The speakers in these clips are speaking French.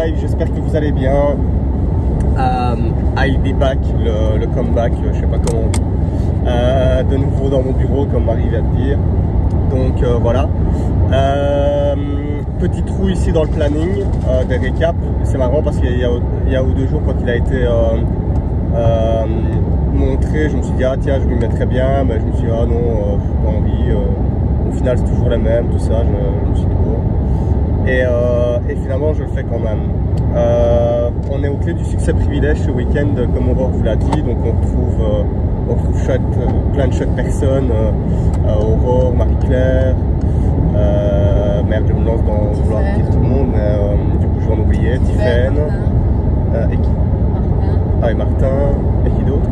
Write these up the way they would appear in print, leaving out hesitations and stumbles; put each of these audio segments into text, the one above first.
live, j'espère que vous allez bien. I'll be back, le comeback, je sais pas comment on dit. De nouveau dans mon bureau, comme Marie vient de dire. Donc voilà. Petit trou ici dans le planning des récaps. C'est marrant parce qu'il y a ou 2 jours, quand il a été montré, je me suis dit, ah tiens, je m'y mettrais bien, mais je me suis dit, ah non, j'ai pas envie. Au final, c'est toujours les mêmes, tout ça, je me suis dit, bon. Et finalement, je le fais quand même. On est aux clés du succès privilège ce week-end, comme Aurore vous l'a dit, donc on retrouve plein de chouettes personnes, Aurore, Marie-Claire, merde, je me lance dans vouloir dire tout le monde, mais du coup je vais en oublier, Tiffaine, et qui Martin. Ah, et Martin, et qui d'autre?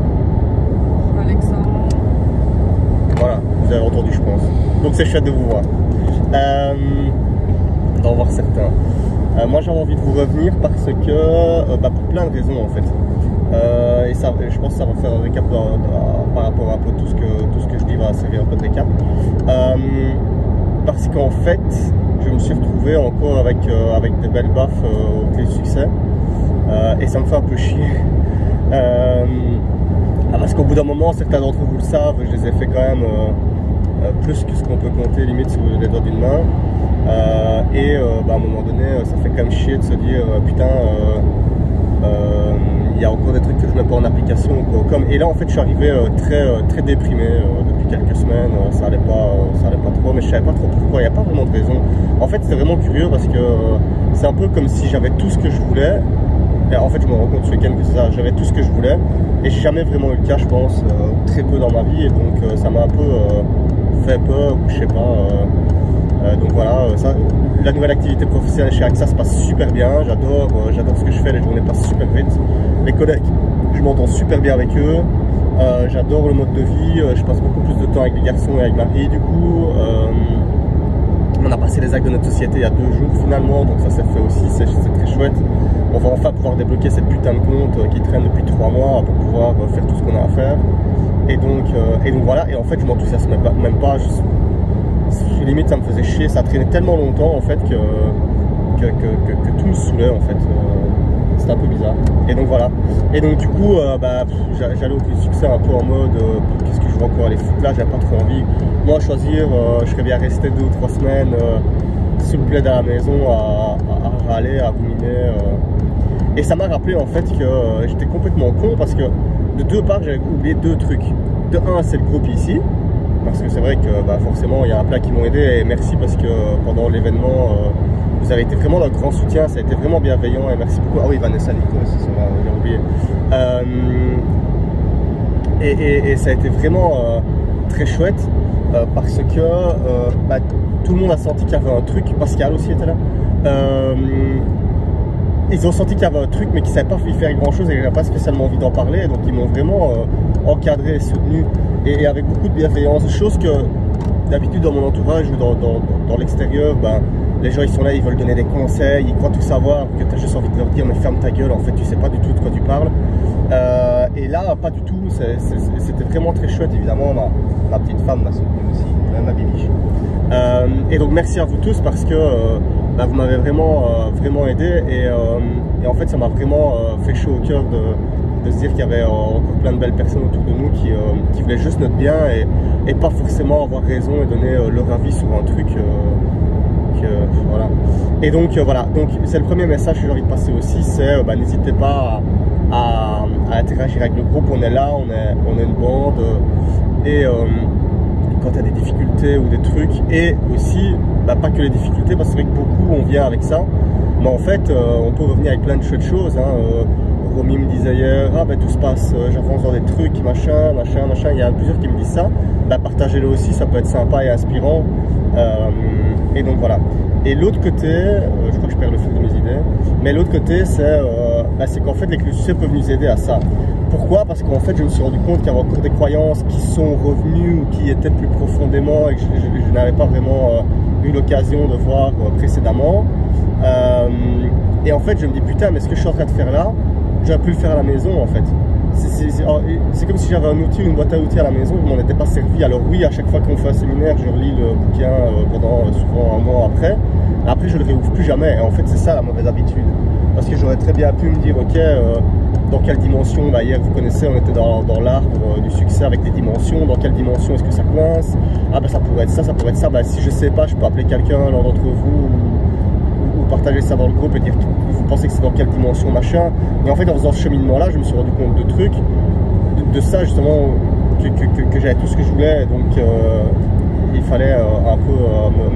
Alexandre. Voilà, vous avez entendu, je pense. Donc c'est chouette de vous voir. D'en voir certains. Moi j'avais envie de vous revenir parce que, pour plein de raisons en fait. Et ça, je pense que ça va faire un récap par rapport à un peu tout ce que je dis va servir un peu de récap. Parce qu'en fait, je me suis retrouvé encore avec des belles baffes aux clés du succès. Et ça me fait un peu chier. Parce qu'au bout d'un moment, certains d'entre vous le savent, je les ai fait quand même plus que ce qu'on peut compter limite sur les doigts d'une main. À un moment donné, ça fait quand même chier de se dire putain, il y a encore des trucs que je mets pas en application. Et là en fait je suis arrivé très déprimé depuis quelques semaines, ça allait pas trop, mais je savais pas trop pourquoi, il n'y a pas vraiment de raison. En fait c'est vraiment curieux parce que c'est un peu comme si j'avais tout ce que je voulais. Et en fait je me rends compte ce week-end que c'est ça, j'avais tout ce que je voulais et j'ai jamais vraiment eu le cas, je pense, très peu dans ma vie, et donc ça m'a un peu fait peur, ou je sais pas. Donc voilà, la nouvelle activité professionnelle chez AXA se passe super bien, j'adore ce que je fais, les journées passent super vite, les collègues, je m'entends super bien avec eux, j'adore le mode de vie, je passe beaucoup plus de temps avec les garçons et avec Marie du coup. On a passé les actes de notre société il y a 2 jours finalement, donc ça s'est fait aussi, c'est très chouette. On va enfin pouvoir débloquer cette putain de compte qui traîne depuis 3 mois pour pouvoir faire tout ce qu'on a à faire. Et donc voilà, et en fait je m'enthousiasme même pas, limite ça me faisait chier, ça traînait tellement longtemps en fait que tout me saoulait en fait. C'était un peu bizarre. Et donc voilà. Et donc du coup, j'allais au succès un peu en mode qu'est-ce que je vais encore aller foutre là, j'avais pas trop envie. Moi choisir, je serais bien resté 2 ou 3 semaines sous le plaid à la maison à râler, à ruminer. Et ça m'a rappelé en fait que j'étais complètement con parce que de 2 parts j'avais oublié 2 trucs. De 1 c'est le groupe ici. Parce que c'est vrai que forcément il y a un plat qui m'ont aidé et merci parce que pendant l'événement vous avez été vraiment notre grand soutien, ça a été vraiment bienveillant et merci beaucoup. Ah oui, Vanessa, Nico aussi, j'ai oublié. Et ça a été vraiment très chouette parce que tout le monde a senti qu'il y avait un truc, Pascal aussi était là. Ils ont senti qu'il y avait un truc mais qu'ils ne savaient pas y faire grand chose et j'avais pas spécialement envie d'en parler, donc ils m'ont vraiment encadré et soutenu et avec beaucoup de bienveillance, chose que d'habitude dans mon entourage ou dans l'extérieur, les gens ils sont là, ils veulent donner des conseils, ils croient tout savoir, que tu as juste envie de leur dire mais ferme ta gueule, en fait tu sais pas du tout de quoi tu parles. Et là pas du tout, c'était vraiment très chouette, évidemment ma petite femme m'a soutenu aussi, ma bibiche. Et donc merci à vous tous parce que vous m'avez vraiment aidé et en fait ça m'a vraiment fait chaud au cœur de se dire qu'il y avait encore plein de belles personnes autour de nous qui voulaient juste notre bien et pas forcément avoir raison et donner leur avis sur un truc voilà. Et donc voilà, donc c'est le premier message que j'ai envie de passer aussi, c'est n'hésitez pas à interagir avec le groupe, on est là, on est une bande et quand il y a des difficultés ou des trucs, et aussi pas que les difficultés parce que c'est vrai que beaucoup on vient avec ça, mais en fait on peut revenir avec plein de chouettes choses. Romy me disait hier, tout se passe, j'avance dans des trucs, machin, il y a plusieurs qui me disent ça, partagez-le aussi, ça peut être sympa et inspirant. Et donc voilà. Et l'autre côté, je crois que je perds le fil de mes idées, mais l'autre côté c'est qu'en fait les clés du succès peuvent nous aider à ça. Pourquoi? Parce qu'en fait je me suis rendu compte qu'il y avait encore des croyances qui sont revenues ou qui étaient plus profondément et que je n'avais pas vraiment eu l'occasion de voir précédemment. Et en fait je me dis putain, mais ce que je suis en train de faire là, j'aurais pu le faire à la maison en fait. C'est comme si j'avais un outil ou une boîte à outils à la maison, je m'en étais pas servi. Alors oui, à chaque fois qu'on fait un séminaire, je relis le bouquin pendant souvent un mois après, Après, je le réouvre plus jamais. Et en fait, c'est ça la mauvaise habitude. Parce que j'aurais très bien pu me dire, ok, dans quelle dimension, bah, hier, vous connaissez, on était dans l'arbre du succès avec les dimensions. Dans quelle dimension est-ce que ça coince? Ah, bah, ça pourrait être ça, ça pourrait être ça. Bah, si je sais pas, je peux appeler quelqu'un, l'un d'entre vous, ou partager ça dans le groupe et dire, vous pensez que c'est dans quelle dimension, machin. Et en fait, en faisant ce cheminement-là, je me suis rendu compte de trucs, de ça, justement, que j'avais tout ce que je voulais. Donc, il fallait un peu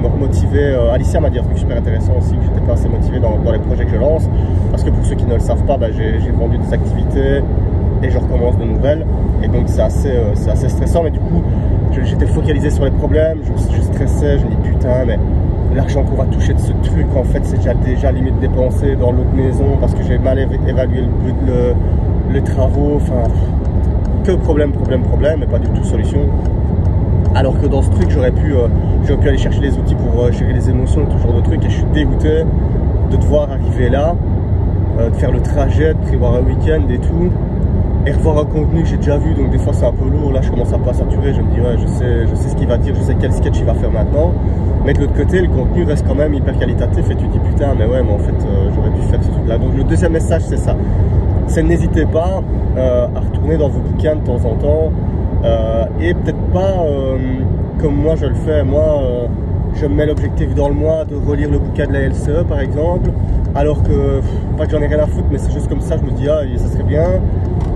me remotiver. Alicia m'a dit un truc super intéressant aussi, que j'étais pas assez motivé dans les projets que je lance, parce que pour ceux qui ne le savent pas, bah, j'ai vendu des activités et je recommence de nouvelles, et donc c'est assez stressant. Mais du coup, j'étais focalisé sur les problèmes, je stressais, je me dis putain, mais l'argent qu'on va toucher de ce truc, en fait, c'est déjà limite dépensé dans l'autre maison, parce que j'ai mal évalué les travaux, enfin, que problème, et pas du tout solution. Alors que dans ce truc, j'aurais pu aller chercher les outils pour gérer les émotions et tout genre de trucs, et je suis dégoûté de devoir arriver là, de faire le trajet, de prévoir un week-end et tout, et revoir un contenu que j'ai déjà vu. Donc des fois c'est un peu lourd, là je commence un peu à saturer, je me dis ouais, je sais ce qu'il va dire, je sais quel sketch il va faire maintenant. Mais de l'autre côté, le contenu reste quand même hyper qualitatif, et tu te dis putain, mais ouais, mais en fait j'aurais dû faire ce truc là. Donc le deuxième message, c'est ça, c'est n'hésitez pas à retourner dans vos bouquins de temps en temps, et peut-être pas comme moi je le fais. Moi je me mets l'objectif dans le mois de relire le bouquin de la LCE par exemple, alors que pas que j'en ai rien à foutre, mais c'est juste comme ça, je me dis ah ça serait bien,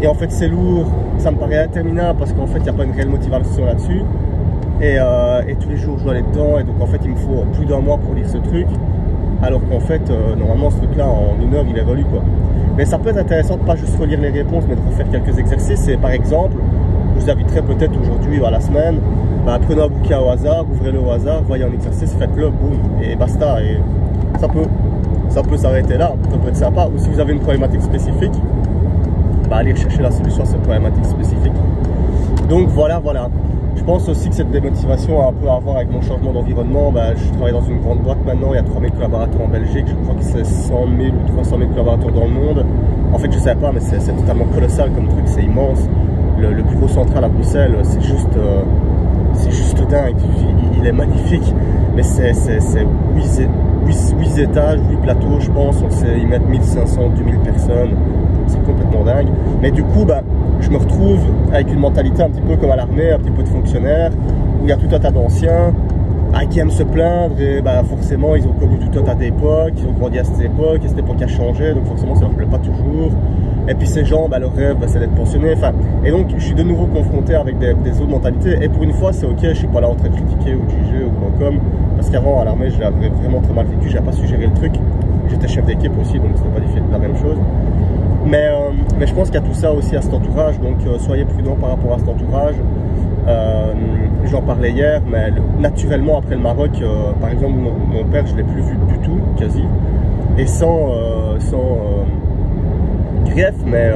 et en fait c'est lourd, ça me paraît interminable, parce qu'en fait il n'y a pas une réelle motivation là-dessus, et tous les jours je dois aller dedans, et donc en fait il me faut plus d'1 mois pour lire ce truc, alors qu'en fait normalement ce truc là en 1 heure il est relu quoi. Mais ça peut être intéressant de pas juste relire les réponses, mais de refaire quelques exercices. Et par exemple, je vous inviterai peut-être aujourd'hui ou à la semaine, bah, prenez un bouquin au hasard, ouvrez-le au hasard, voyez un exercice, faites-le, boum, et basta. Et ça peut s'arrêter là, ça peut être sympa. Ou si vous avez une problématique spécifique, bah, allez chercher la solution à cette problématique spécifique. Donc voilà. Je pense aussi que cette démotivation a un peu à voir avec mon changement d'environnement. Bah, je travaille dans une grande boîte maintenant, il y a 3000 collaborateurs en Belgique, je crois que c'est 100 000 ou 300 000 collaborateurs dans le monde. En fait, je ne savais pas, mais c'est totalement colossal comme truc, c'est immense. Le bureau central à Bruxelles, c'est juste dingue, il est magnifique, mais c'est 8 étages, 8 plateaux, je pense, ils mettent 1500, 2000 personnes, c'est complètement dingue. Mais du coup, bah, je me retrouve avec une mentalité un petit peu comme à l'armée, un petit peu de fonctionnaire, où il y a tout un tas d'anciens qui aiment se plaindre, et bah, forcément ils ont connu tout un tas d'époques, ils ont grandi à cette époque, et cette époque a changé, donc forcément ça leur plaît pas toujours. Et puis ces gens, bah, leur rêve, bah, c'est d'être pensionné. Enfin, et donc je suis de nouveau confronté avec des autres mentalités, et pour une fois c'est ok, je suis pas là en train de critiquer ou de juger ou quoi comme, parce qu'avant à l'armée je l'avais vraiment très mal vécu, j'avais pas su gérer le truc, j'étais chef d'équipe aussi, donc c'était pas difficile, la même chose. Mais je pense qu'il y a tout ça aussi à cet entourage, donc soyez prudents par rapport à cet entourage. J'en parlais hier, mais naturellement après le Maroc, par exemple mon père je l'ai plus vu du tout, quasi, et sans grief, mais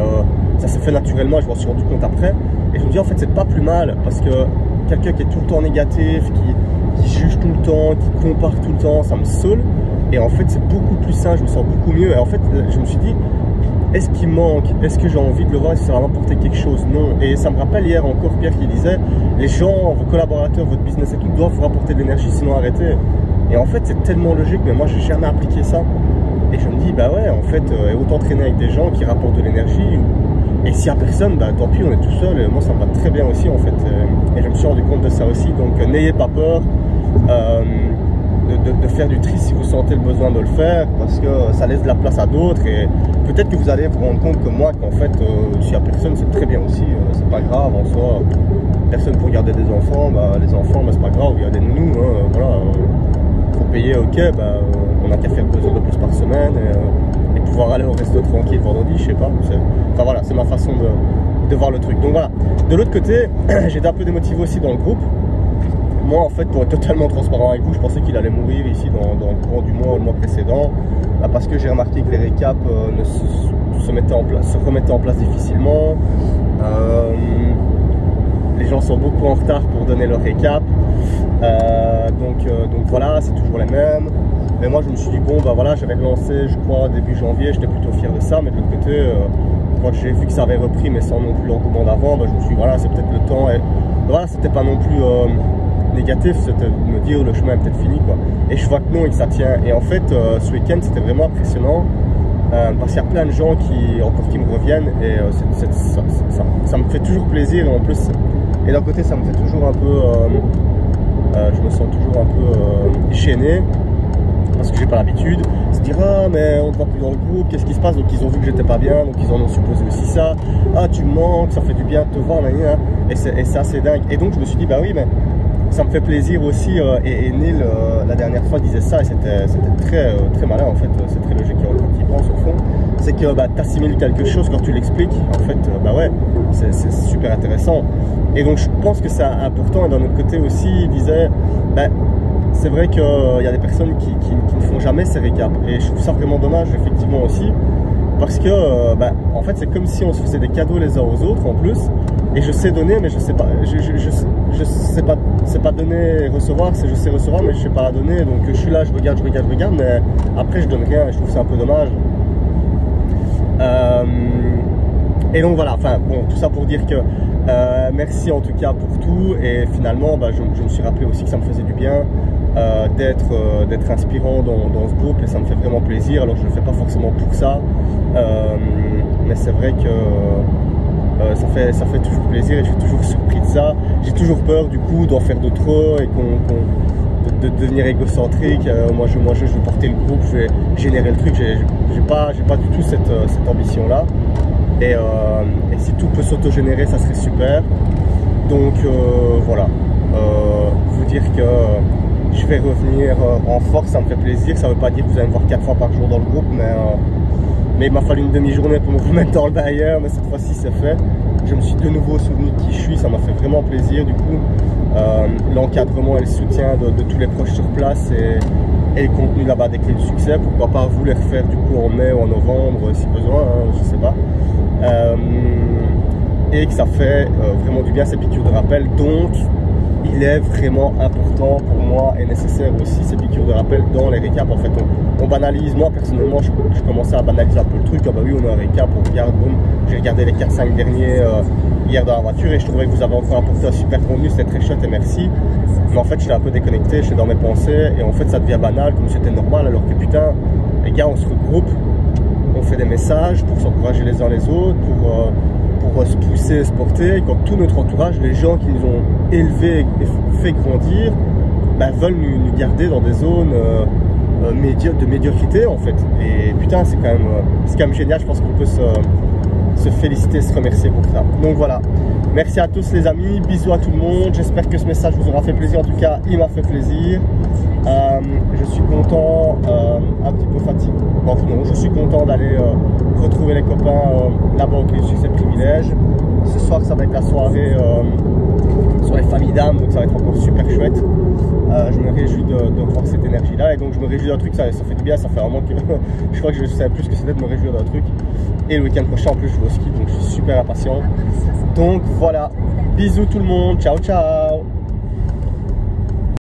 ça s'est fait naturellement, je m'en suis rendu compte après, et je me dis en fait c'est pas plus mal, parce que quelqu'un qui est tout le temps négatif, qui juge tout le temps, qui compare tout le temps, ça me saoule, et en fait c'est beaucoup plus sain, je me sens beaucoup mieux, et en fait je me suis dit, est-ce qu'il manque? Est-ce que j'ai envie de le voir? Est-ce que ça va m'apporter quelque chose? Non. Et ça me rappelle hier encore Pierre qui disait, les gens, vos collaborateurs, votre business et tout doivent vous rapporter de l'énergie, sinon arrêtez. Et en fait c'est tellement logique, mais moi j'ai jamais appliqué ça. Et je me dis, bah ouais, en fait, autant traîner avec des gens qui rapportent de l'énergie, et s'il n'y a personne, bah tant pis, on est tout seul, et moi ça me va très bien aussi en fait. Et je me suis rendu compte de ça aussi, donc n'ayez pas peur de faire du tri si vous sentez le besoin de le faire, parce que ça laisse de la place à d'autres, et peut-être que vous allez vous rendre compte comme moi qu'en fait s'il n'y a personne c'est très bien aussi, c'est pas grave en soi, personne pour garder des enfants, bah, les enfants bah, c'est pas grave, il y a des nounous, hein, voilà, faut payer, ok, bah, on n'a qu'à faire 2 heures de plus par semaine, et pouvoir aller au resto tranquille vendredi, je sais pas, enfin voilà, c'est ma façon de voir le truc. Donc voilà, de l'autre côté j'étais un peu démotivé aussi dans le groupe. Moi en fait, pour être totalement transparent avec vous, je pensais qu'il allait mourir ici dans le courant du mois ou le mois précédent, parce que j'ai remarqué que les récaps se remettaient en place difficilement, les gens sont beaucoup en retard pour donner leur récap, donc voilà, c'est toujours les mêmes. Mais moi je me suis dit bon bah voilà, j'avais lancé je crois début janvier, j'étais plutôt fier de ça, mais de l'autre côté quand j'ai vu que ça avait repris mais sans non plus l'engouement d'avant, bah, je me suis dit voilà, c'est peut-être le temps, et voilà, c'était pas non plus négatif, c'était de me dire le chemin est peut-être fini, quoi. Et je vois que non et que ça tient. Et en fait, ce week-end, c'était vraiment impressionnant. Parce qu'il y a plein de gens qui me reviennent et ça me fait toujours plaisir. Et en plus, et d'un côté, ça me fait toujours un peu, je me sens toujours un peu gêné parce que j'ai pas l'habitude. Se dire ah mais on te voit plus dans le groupe, qu'est-ce qui se passe? Donc ils ont vu que j'étais pas bien, donc ils en ont supposé aussi ça. Ah tu me manques, ça fait du bien de te voir, et c'est assez dingue. Et donc je me suis dit bah oui mais ça me fait plaisir aussi. Et Neil la dernière fois disait ça et c'était très malin en fait. C'est très logique quand il pense au fond. C'est que bah, tu assimiles quelque chose quand tu l'expliques. En fait bah ouais c'est super intéressant. Et donc je pense que c'est important. Et d'un autre côté aussi il disait bah, c'est vrai qu'il y a des personnes qui ne font jamais ces récaps. Et je trouve ça vraiment dommage effectivement aussi. Parce que bah, en fait c'est comme si on se faisait des cadeaux les uns aux autres en plus. Et je sais donner mais je sais pas. Je sais pas, c'est pas donner et recevoir, c'est je sais recevoir mais je sais pas la donner. Donc je suis là, je regarde mais après je donne rien et je trouve ça un peu dommage. Et donc voilà, enfin bon, tout ça pour dire que merci en tout cas pour tout. Et finalement bah, je me suis rappelé aussi que ça me faisait du bien d'être inspirant dans ce groupe et ça me fait vraiment plaisir. Alors je ne le fais pas forcément pour ça, mais c'est vrai que ça fait toujours plaisir et je suis toujours surpris de ça. J'ai toujours peur du coup d'en faire de trop et de devenir égocentrique. Moi je veux porter le groupe, je vais générer le truc. J'ai pas du tout cette ambition là. Et si tout peut s'auto-générer, ça serait super. Donc voilà, vous dire que je vais revenir en force, ça me fait plaisir. Ça veut pas dire que vous allez me voir 4 fois par jour dans le groupe, mais il m'a fallu une demi-journée pour me remettre dans le bailleur, mais cette fois-ci c'est fait. Je me suis de nouveau souvenu de qui je suis, ça m'a fait vraiment plaisir du coup. L'encadrement et le soutien de tous les proches sur place et le contenu là-bas des clés du succès. Pourquoi pas vous les refaire du coup en mai ou en novembre si besoin, hein, je sais pas. Et que ça fait vraiment du bien ces piqûres de rappel. Donc il est vraiment important pour moi et nécessaire aussi ces piqûres de rappel dans les récaps. En fait on banalise, moi personnellement je commençais à banaliser un peu le truc. Ah bah oui on a un récap, on regarde, boum, j'ai regardé les 4-5 derniers hier dans la voiture et je trouvais que vous avez encore apporté un super contenu, c'était très chouette et merci. Mais en fait j'étais un peu déconnecté, j'étais dans mes pensées et en fait ça devient banal comme c'était normal, alors que putain les gars on se regroupe, on fait des messages pour s'encourager les uns les autres, pour se pousser, se porter, quand tout notre entourage, les gens qui nous ont élevés et fait grandir, bah, veulent nous garder dans des zones de médiocrité en fait. Et putain c'est quand même génial, je pense qu'on peut se féliciter, se remercier pour ça. Donc voilà, merci à tous les amis, bisous à tout le monde, j'espère que ce message vous aura fait plaisir, en tout cas il m'a fait plaisir. Je suis content, un petit peu fatigué, bon, non, je suis content d'aller retrouver les copains là-bas au Clés du Succès Privilège. Ce soir ça va être la soirée sur les familles d'âmes, donc ça va être encore super chouette. Je me réjouis de voir cette énergie là et donc je me réjouis d'un truc, ça fait du bien, ça fait vraiment que je crois que je ne savais plus ce que c'était de me réjouir d'un truc. Et le week-end prochain en plus je vais au ski, donc je suis super impatient. Donc voilà, bisous tout le monde, ciao ciao.